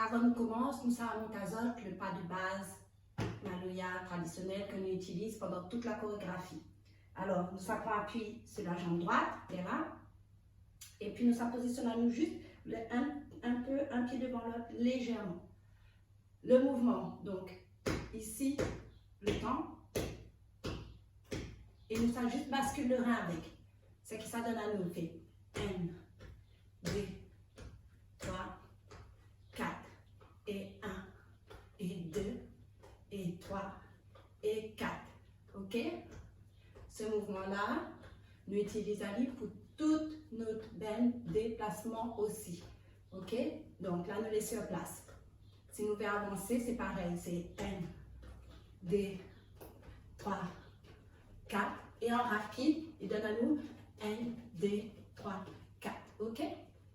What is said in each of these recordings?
avant de commencer, nous avons monté le pas de base Maloya traditionnel que nous utilisons pendant toute la chorégraphie. Alors, nous avons appuyé sur la jambe droite, là, et puis nous positionnons juste un pied devant l'autre légèrement. Le mouvement, donc ici, le temps, et nous ça juste bascule le rein avec. C'est que ça donne à nous, fait 1, 2, 3, 4, et 1, et 2, et 3, et 4. Ok? Ce mouvement-là, nous utilisons pour tout notre déplacement aussi. Ok? Donc là, nous laissons sur place. Si nous voulons avancer, c'est pareil. C'est 1, 2, 3, 4. Et en rapide, il donne à nous 1, 2, 3, 4. Ok?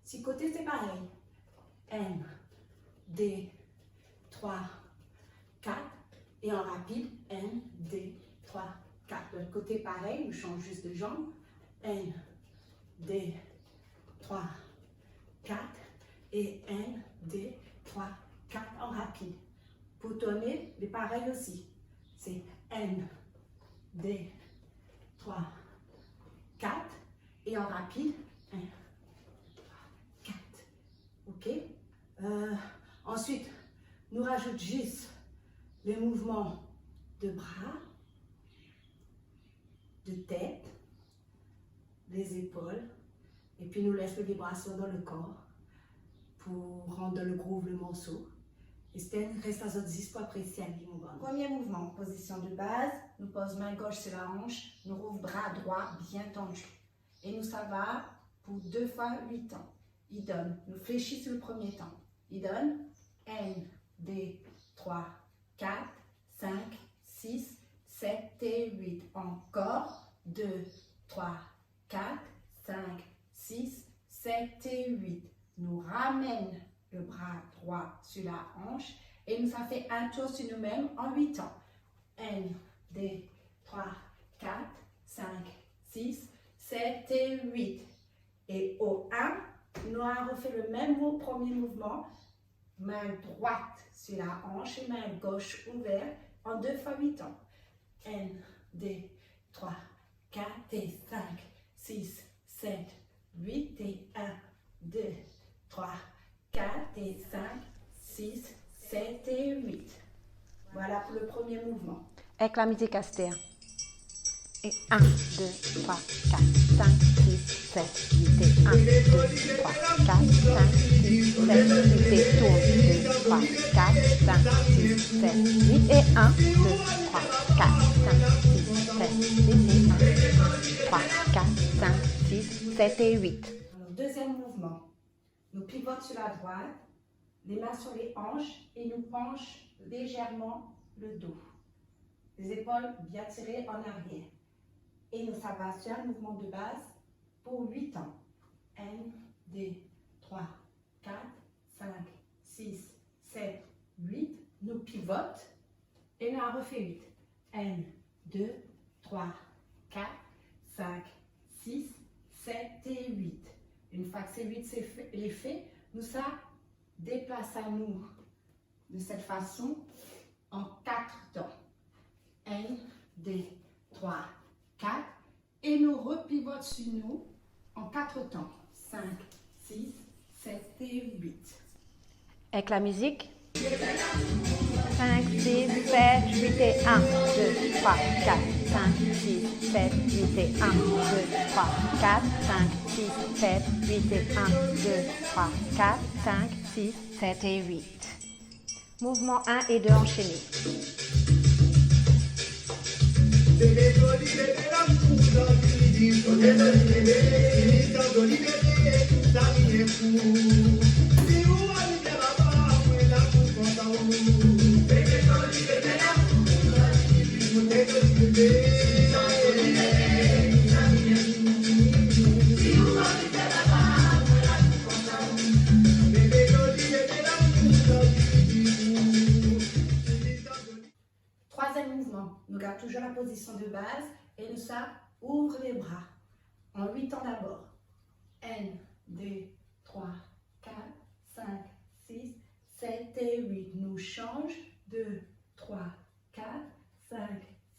Si côté, c'est pareil. 1, 2, 3, 4. Et en rapide, 1, 2, 3, 4. De l'autre côté, pareil, nous changeons juste de jambe. 1, 2, 3, 4. Et 1, 2, 3, 4 en rapide. Pour tourner, c'est pareil aussi. C'est 1, 2, 3, 4. Et en rapide, 1, 3, 4. Ok? Ensuite, nous rajoutons juste les mouvements de bras, de tête, des épaules, et puis nous laissons les vibrations dans le corps pour rendre le groove le morceau. Et Estelle, reste à 10 pour apprécier le mouvement. Premier mouvement, position de base, nous posons main gauche sur la hanche, nous rouvrons bras droit bien tendu. Et nous ça va pour 2 fois 8 temps. Il donne, nous fléchissons sur le premier temps. Il donne 1, 2, 3, 4, 5, 6, 7 et 8. Encore 2, 3, 4, 5, 6, 7 et 8. Nous ramène le bras droit sur la hanche et nous ça fait un tour sur nous-mêmes en 8 temps. 1, 2, 3, 4, 5, 6, 7 et 8. Et au 1, nous avons refait le même premier mouvement. Main droite sur la hanche et main gauche ouverte en 2 fois 8 temps. 1, 2, 3, 4 et 5, 6, 7, 8 et 1, 2, 3, 4 et 5, 6, 7 et 8. Voilà pour le premier mouvement. Avec la musique Aster. Et 1, 2, 3, 4, 5, 6, 7, 8 et 1, 2, 3, 4, 5, 6, 7, 8 et tourne. 2, 3, 4, 5, 6, 7, 8 et 1, 2, 3, 4, 5, 6, 7, 8 et 1, 3, 4, 5, 6, 7 et 8. Alors, deuxième mouvement. Nous pivotons sur la droite, les mains sur les hanches et nous penchons légèrement le dos. Les épaules bien tirées en arrière. Et nous ça va sur un mouvement de base pour 8 temps. 1, 2, 3, 4, 5, 6, 7, 8. Nous pivotons et nous en refait 8. 1, 2, 3, 4, 5, 6, 7 et 8. Une fois que ces 8 c'est fait, nous ça déplace à nous de cette façon en 4 temps. 1, 2, 3, 4. Et nous repivotons sur nous en 4 temps. 5, 6, 7 et 8. Avec la musique. 5, 6, 7, 8 et 1, 2, 3, 4, 5, 6, 7, 8 et 1, 2, 3, 4, 5, 6, 7, 8 et 1, 2, 3, 4, 5, 6, 7 et 8. Mouvement 1 et 2 enchaînés. Troisième mouvement, nous gardons toujours la position de base et nous ça ouvre les bras en 8 temps d'abord. 1, 2, 3, 4, 5, 6, 7 et 8. Nous change. 2, 3, 4, 5,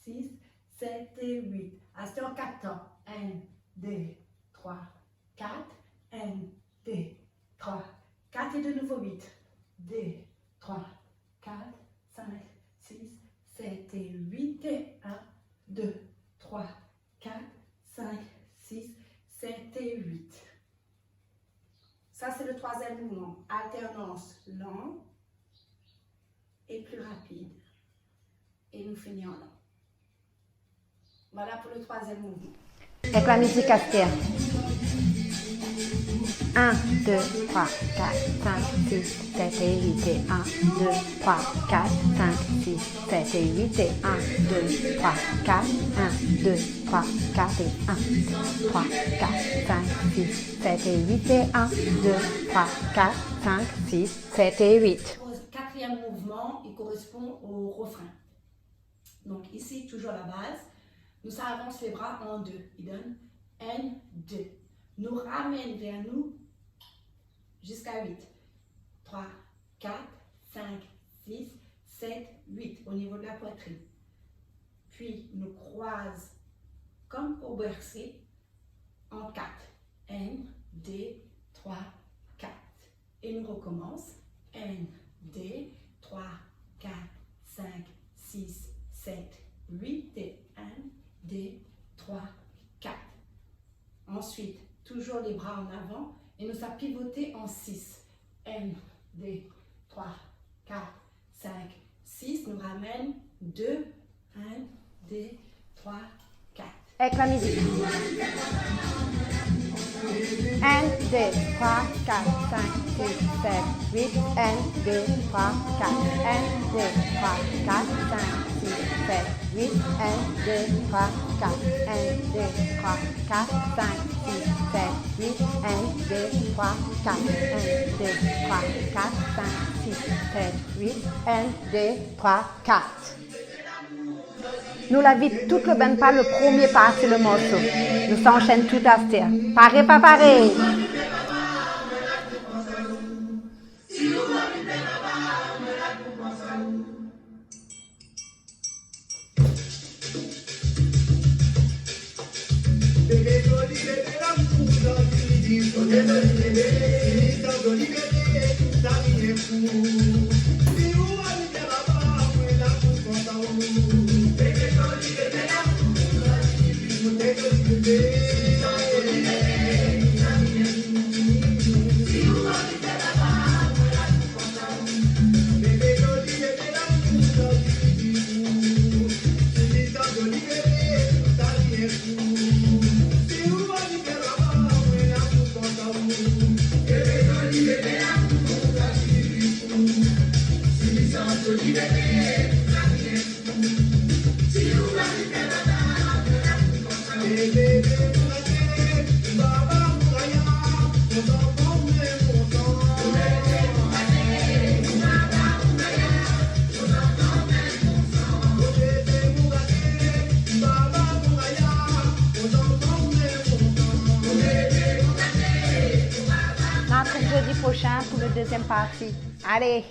6, 7 et 8. Restez en 4 temps. 1, 2, 3, 4. 1, 2, 3, 4 et de nouveau 8. 2, 3, 4, 5, 6, 7 et 8. Et 1, 2, 3, 4, 5, 6, 7 et 8. Ça, c'est le troisième mouvement. Alternance lent et plus rapide. Et nous finissons là. Voilà pour le troisième mouvement. Avec la musique Aster. 1, 2, 3, 4, 5, 6, 7 et 8 et 1, 2, 3, 4, 5, 6, 7 et 8 et 1, 2, 3, 4, 1, 2, 3, 4 et 1, 3, 4, 5, 6, 7 et 8 et 1, 2, 3, 4, 5, 6, 7 et 8. Le quatrième mouvement, il correspond au refrain. Donc ici, toujours la base. Nous avance les bras en deux. Il donne 1, 2. Nous ramène vers nous jusqu'à 8. 3, 4, 5, 6, 7, 8 au niveau de la poitrine. Puis nous croise comme pour bercer en 4. 1, 2, 3, 4. Et nous recommence. 1, 2, 3, 4, 5, 6, 7, 8 et 1, 2, 3, 4. Ensuite, toujours les bras en avant et nous allons pivoter en 6. 1, 2, 3, 4, 5, 6. Nous ramène 2, 1, 2, 3, 4. Avec la musique. 1, 2, 3, 4, 5, 6, 7, 8. 1, 2, 3, 4. 1, 2, 3, 4, 5, 6, 7, 8. 1, 2, 3, 4. 1, 2, 3, 4, 5, 6, 7, 8. 1, 2, 3, 4. 1, 2, 3, 4, 5, 6, 7, 8. 1, 2, 3, 4. Nous la vite tout le ben pas le premier pas c'est le morceau. Nous s'enchaînent tout à terre. Pareil, pas pareil. Jeudi prochain pour le deuxième partie. Allez!